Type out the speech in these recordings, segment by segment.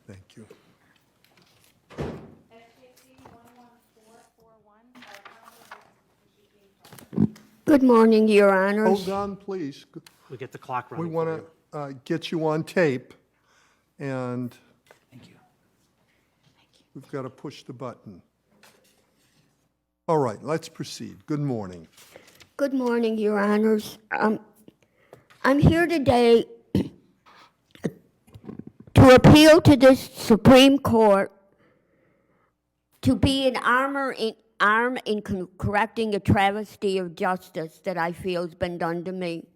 Thank you. SJC-11441. Good morning, Your Honors. Hold on, please. We get the clock We running want for you. to get you on tape, and Thank you. we've got to push the button. All right, let's proceed. Good morning. Good morning, Your Honors. I'm here today to appeal to the Supreme Court to be an arm in correcting a travesty of justice that I feel has been done to me.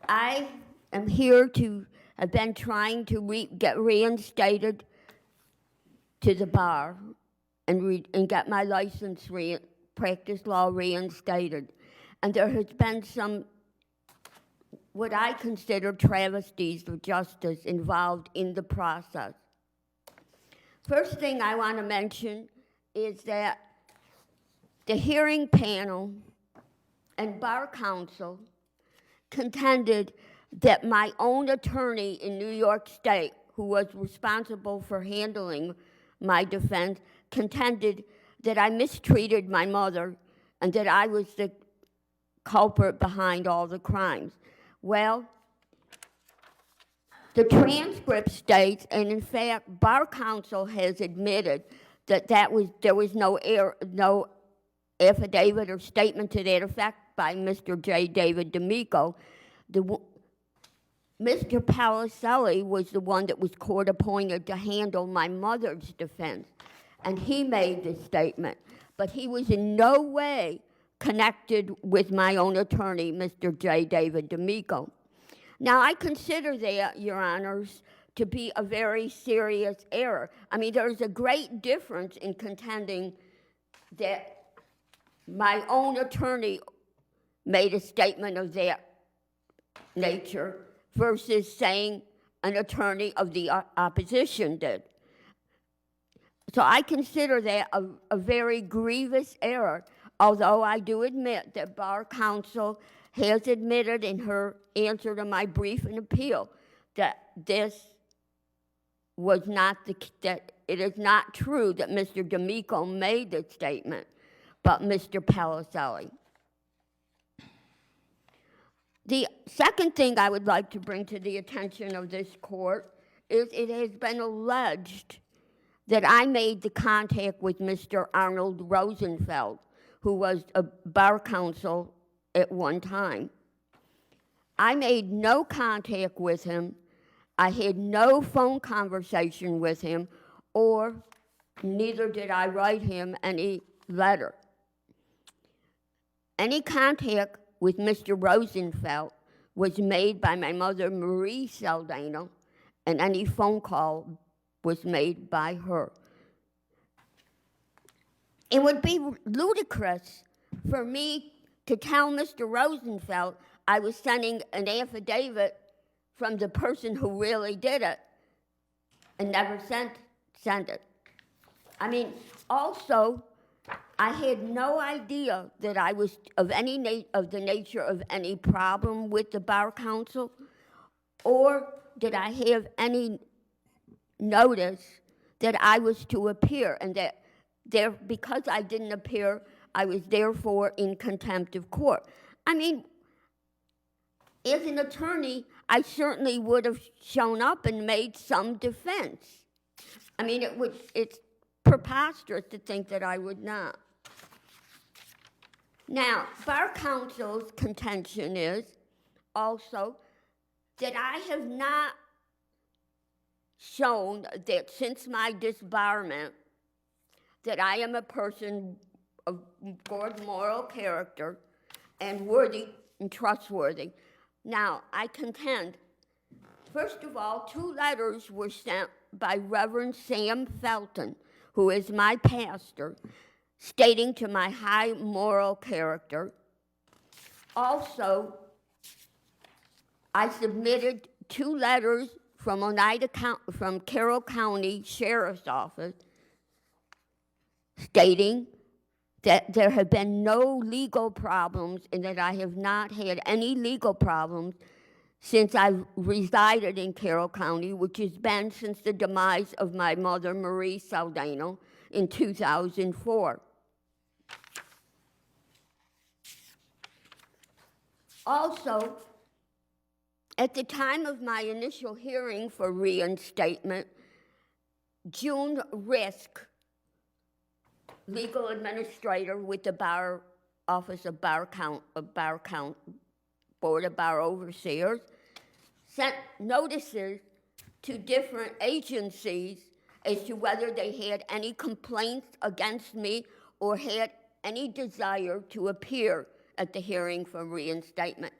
I am here to have been trying to get reinstated to the bar and get my license practice law reinstated. And there has been some, what I consider travesties of justice involved in the process. First thing I want to mention is that the hearing panel and bar counsel contended that my own attorney in New York State, who was responsible for handling my defense, contended that I mistreated my mother and that I was the culprit behind all the crimes. Well, the transcript states, and in fact, bar counsel has admitted that there was no affidavit or statement to that effect by Mr. J. David D'Amico. Mr. Palicelli was the one that was court appointed to handle my mother's defense, and he made this statement, but he was in no way connected with my own attorney, Mr. J. David D'Amico. Now, I consider that, Your Honors, to be a very serious error. I mean, there's a great difference in contending that my own attorney made a statement of that nature versus saying an attorney of the opposition did. So I consider that a very grievous error, although I do admit that bar counsel has admitted in her answer to my brief and appeal that this was not that it is not true that Mr. D'Amico made the statement, but Mr. Palicelli. The second thing I would like to bring to the attention of this court is it has been alleged that I made the contact with Mr. Arnold Rosenfeld, who was a bar counsel at one time. I made no contact with him. I had no phone conversation with him, or neither did I write him any letter. Any contact with Mr. Rosenfeld was made by my mother, Marie Saldana, and any phone call was made by her. It would be ludicrous for me to tell Mr. Rosenfeld I was sending an affidavit from the person who really did it and never sent it. I mean, also, I had no idea that I was of the nature of any problem with the bar counsel, or did I have any notice that I was to appear, and that because I didn't appear, I was therefore in contempt of court. I mean, as an attorney, I certainly would have shown up and made some defense. I mean, it's preposterous to think that I would not. Now, bar counsel's contention is also that I have not shown that since my disbarment that I am a person of good moral character and worthy and trustworthy. Now, I contend, first of all, 2 letters were sent by Reverend Sam Felton, who is my pastor, stating to my high moral character. Also, I submitted 2 letters from Carroll County Sheriff's Office stating that there have been no legal problems and that I have not had any legal problems since I've resided in Carroll County, which has been since the demise of my mother, Marie Saldano, in 2004. Also, at the time of my initial hearing for reinstatement, June Risk, legal administrator with the Bar Office of Board of Bar Overseers, sent notices to different agencies as to whether they had any complaints against me or had any desire to appear at the hearing for reinstatement.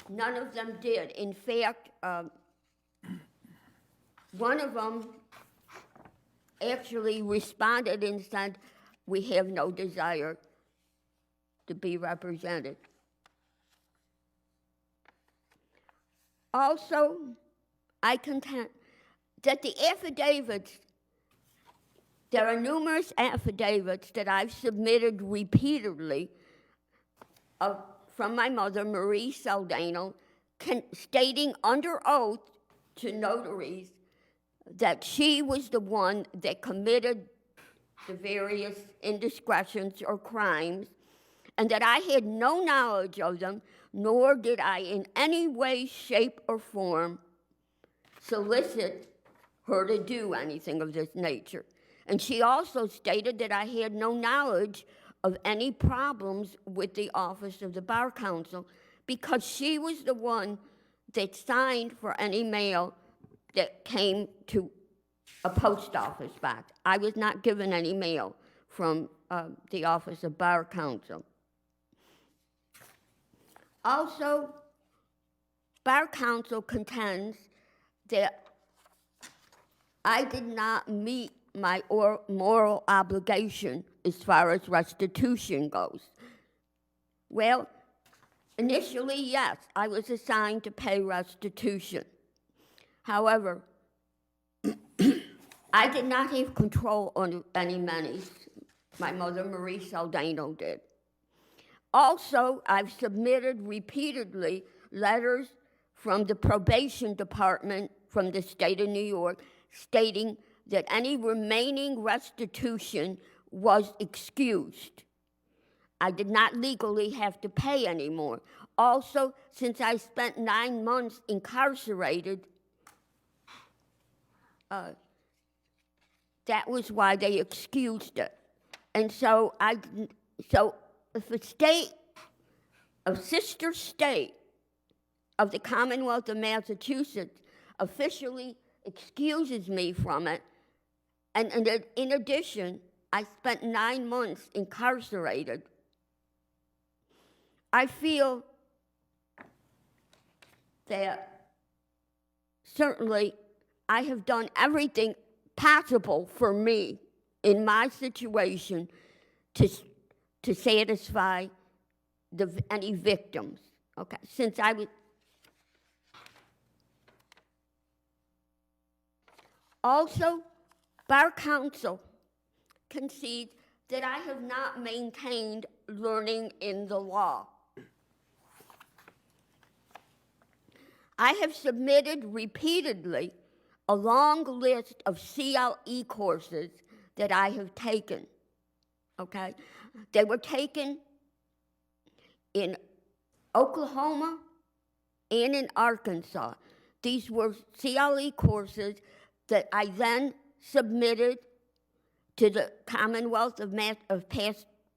None of them did. In fact, one of them actually responded and said, "We have no desire to be represented." Also, I contend that the affidavits, there are numerous affidavits that I've submitted repeatedly from my mother, Marie Saldano, stating under oath to notaries that she was the one that committed the various indiscretions or crimes, and that I had no knowledge of them, nor did I in any way, shape, or form solicit her to do anything of this nature. And she also stated that I had no knowledge of any problems with the Office of the Bar Council because she was the one that signed for any mail that came to a post office box. I was not given any mail from the Office of Bar Council. Also, Bar Council contends that I did not meet my moral obligation as far as restitution goes. Well, initially, yes, I was assigned to pay restitution. However, I did not have control on any monies. My mother, Marie Saldano, did. Also, I've submitted repeatedly letters from the probation department from the state of New York stating that any remaining restitution was excused. I did not legally have to pay anymore. Also, since I spent 9 months incarcerated, that was why they excused it. And so if a sister state of the Commonwealth of Massachusetts officially excuses me from it, and in addition, I spent 9 months incarcerated, I feel that certainly I have done everything possible for me in my situation to satisfy any victims. Okay, since I was also, Bar Council concedes that I have not maintained learning in the law. I have submitted repeatedly a long list of CLE courses that I have taken, okay? They were taken in Oklahoma and in Arkansas. These were CLE courses that I then submitted to the Commonwealth of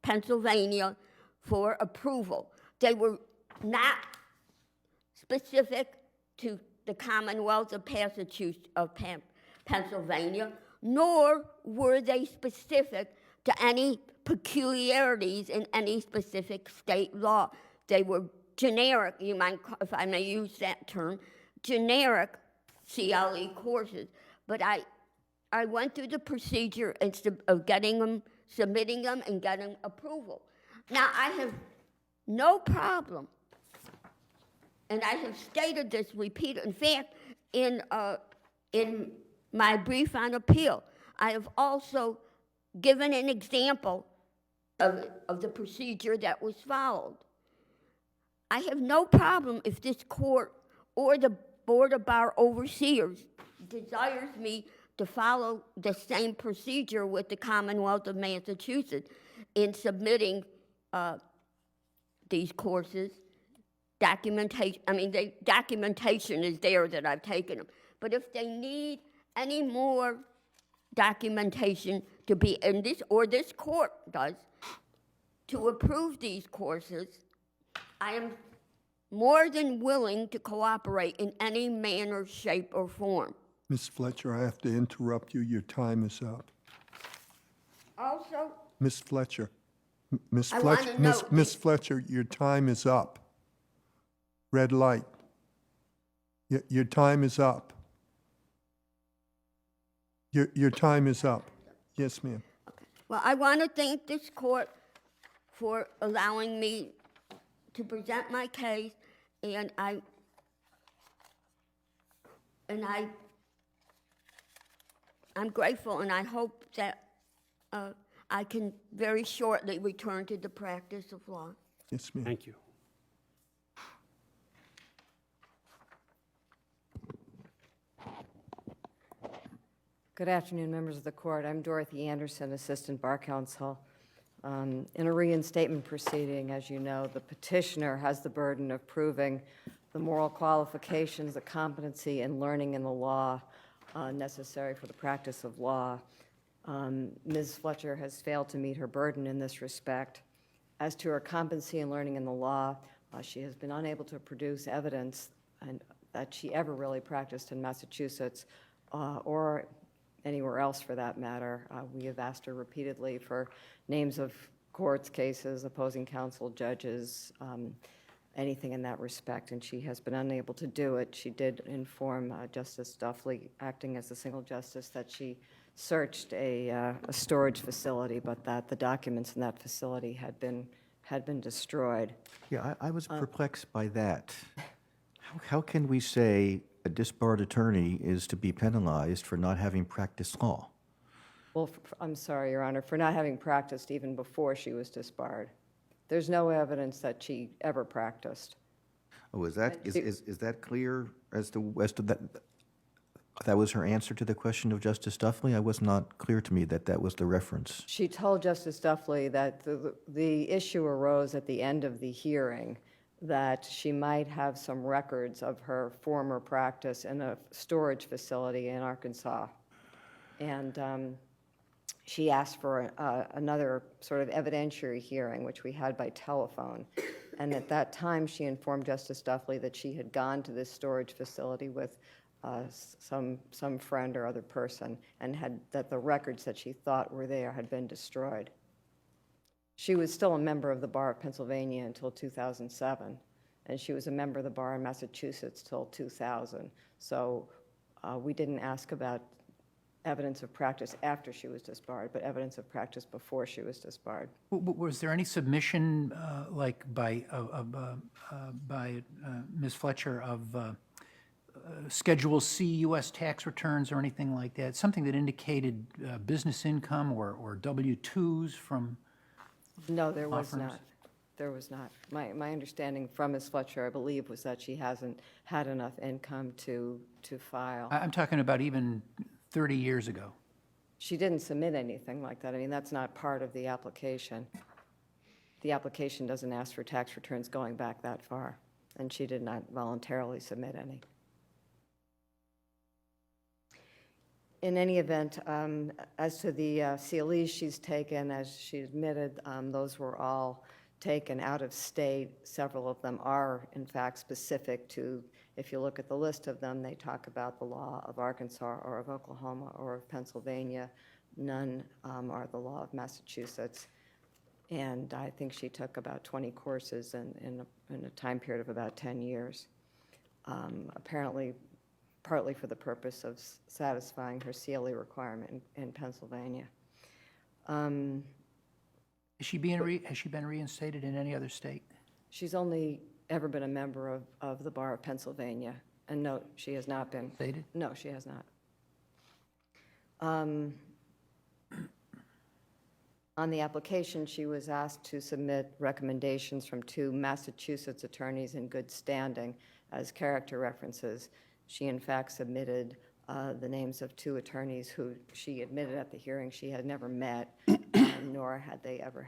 Pennsylvania for approval. They were not specific to the Commonwealth of Pennsylvania, nor were they specific to any peculiarities in any specific state law. They were generic, if I may use that term, generic CLE courses. But I went through the procedure of submitting them and getting approval. Now, I have no problem, and I have stated this repeatedly. In fact, in my brief on appeal, I have also given an example of the procedure that was followed. I have no problem if this court or the Board of Bar Overseers desires me to follow the same procedure with the Commonwealth of Massachusetts in submitting these courses. Documentation is there that I've taken them. But if they need any more documentation to be in this, or this court does, to approve these courses, I am more than willing to cooperate in any manner, shape, or form. Ms. Fletcher, I have to interrupt you. Your time is up. Also, Ms. Fletcher, Ms. I Fletcher, wanna know- Ms. Fletcher, your time is up. Red light. Your time is up. Your time is up. Yes, ma'am. well, I want to thank this court for allowing me to present my case, and I'm grateful, and I hope that I can very shortly return to the practice of law. Yes, ma'am. Thank you. Good afternoon, members of the court. I'm Dorothy Anderson, Assistant Bar Counsel. In a reinstatement proceeding, as you know, the petitioner has the burden of proving the moral qualifications, the competency, and learning in the law necessary for the practice of law. Ms. Fletcher has failed to meet her burden in this respect. As to her competency and learning in the law, she has been unable to produce evidence that she ever really practiced in Massachusetts or anywhere else for that matter. We have asked her repeatedly for names of courts, cases, opposing counsel, judges, anything in that respect, and she has been unable to do it. She did inform Justice Duffley, acting as the single justice, that she searched a storage facility, but that the documents in that facility had been destroyed. Yeah, I was perplexed by that. How can we say a disbarred attorney is to be penalized for not having practiced law? Well, I'm sorry, Your Honor, for not having practiced even before she was disbarred. There's no evidence that she ever practiced. Oh, is that clear as to that? That was her answer to the question of Justice Duffley? I was not clear to me that that was the reference. She told Justice Duffley that the issue arose at the end of the hearing, that she might have some records of her former practice in a storage facility in Arkansas. And she asked for another sort of evidentiary hearing, which we had by telephone. And at that time, she informed Justice Duffley that she had gone to this storage facility with some friend or other person, and that the records that she thought were there had been destroyed. She was still a member of the Bar of Pennsylvania until 2007, and she was a member of the Bar in Massachusetts till 2000. So we didn't ask about evidence of practice after she was disbarred, but evidence of practice before she was disbarred. Was there any submission, like by Ms. Fletcher, of Schedule C U.S. tax returns or anything like that? Something that indicated business income or W-2s from? No, there was Law firms? not. There was not. My understanding from Ms. Fletcher, I believe, was that she hasn't had enough income to file. I'm talking about even 30 years ago. She didn't submit anything like that. I mean, that's not part of the application. The application doesn't ask for tax returns going back that far, and she did not voluntarily submit any. In any event, as to the CLEs she's taken, as she admitted, those were all taken out of state. Several of them are, in fact, specific to, if you look at the list of them, they talk about the law of Arkansas or of Oklahoma or of Pennsylvania. None are the law of Massachusetts. And I think she took about 20 courses in a time period of about 10 years. Apparently, partly for the purpose of satisfying her CLE requirement in Pennsylvania. Has she been reinstated in any other state? She's only ever been a member of the Bar of Pennsylvania, and no, she has not been. Stated? No, she has not. On the application, she was asked to submit recommendations from 2 Massachusetts attorneys in good standing as character references. She in fact submitted the names of 2 attorneys who she admitted at the hearing she had never met, nor had they ever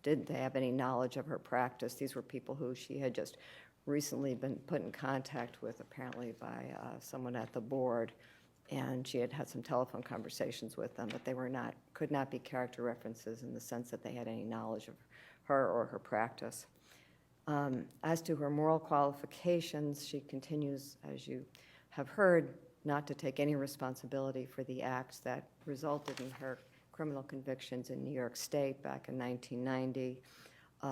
did they have any knowledge of her practice. These were people who she had just recently been put in contact with, apparently by someone at the board, and she had had some telephone conversations with them, but they could not be character references in the sense that they had any knowledge of her or her practice. As to her moral qualifications, she continues, as you have heard, not to take any responsibility for the acts that resulted in her criminal convictions in New York State back in 1990,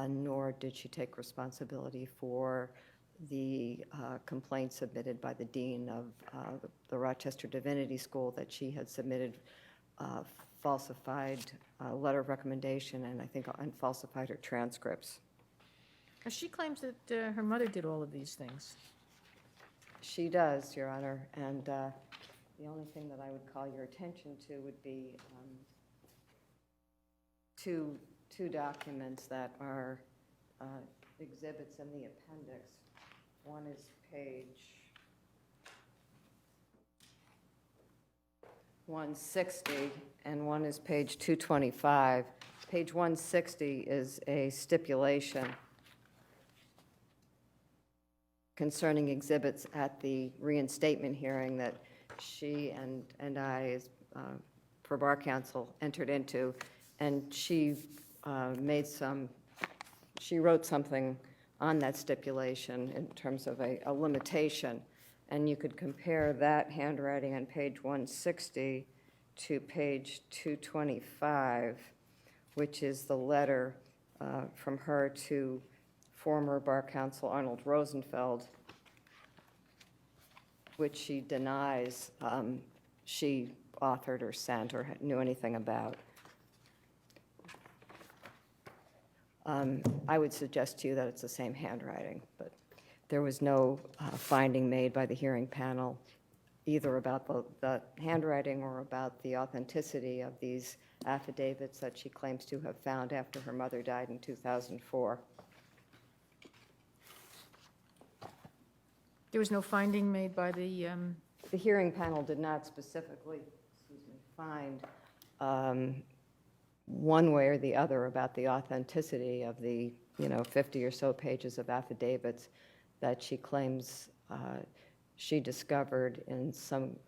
nor did she take responsibility for the complaint submitted by the dean of the Rochester Divinity School that she had submitted falsified letter of recommendation and falsified her transcripts. She claims that her mother did all of these things. She does, Your Honor, and the only thing that I would call your attention to would be two documents that are exhibits in the appendix. One is page 160, and one is page 225. Page 160 is a stipulation concerning exhibits at the reinstatement hearing that she and I, for bar counsel, entered into, and she wrote something on that stipulation in terms of a limitation, and you could compare that handwriting on page 160 to page 225, which is the letter from her to former bar counsel Arnold Rosenfeld, which she denies she authored or sent or knew anything about. I would suggest to you that it's the same handwriting, but there was no finding made by the hearing panel either about the handwriting or about the authenticity of these affidavits that she claims to have found after her mother died in 2004. There was no finding made by the, The hearing panel did not specifically, find one way or the other about the authenticity of the, 50 or so pages of affidavits that she claims she discovered in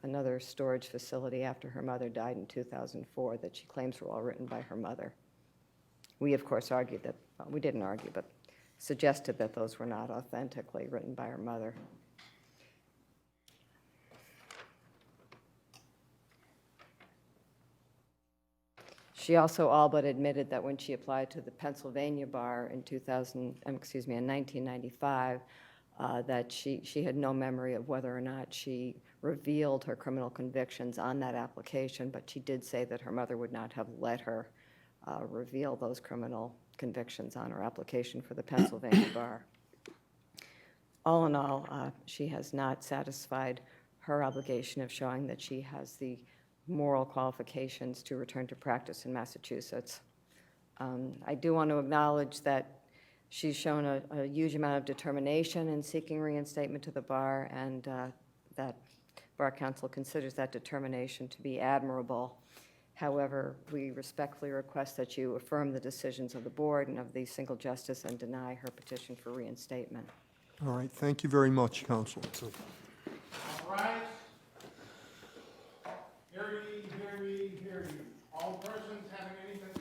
another storage facility after her mother died in 2004 that she claims were all written by her mother. We, of course, argued that, well, we didn't argue, but suggested that those were not authentically written by her mother. She also all but admitted that when she applied to the Pennsylvania bar in 1995, that she had no memory of whether or not she revealed her criminal convictions on that application, but she did say that her mother would not have let her reveal those criminal convictions on her application for the Pennsylvania bar. All in all, she has not satisfied her obligation of showing that she has the moral qualifications to return to practice in Massachusetts. I do want to acknowledge that she's shown a huge amount of determination in seeking reinstatement to the bar, and that Bar Council considers that determination to be admirable. However, we respectfully request that you affirm the decisions of the board and of the single justice and deny her petition for reinstatement. All right, thank you very much, counsel. All right. Hear ye, hear ye, hear ye. All persons having anything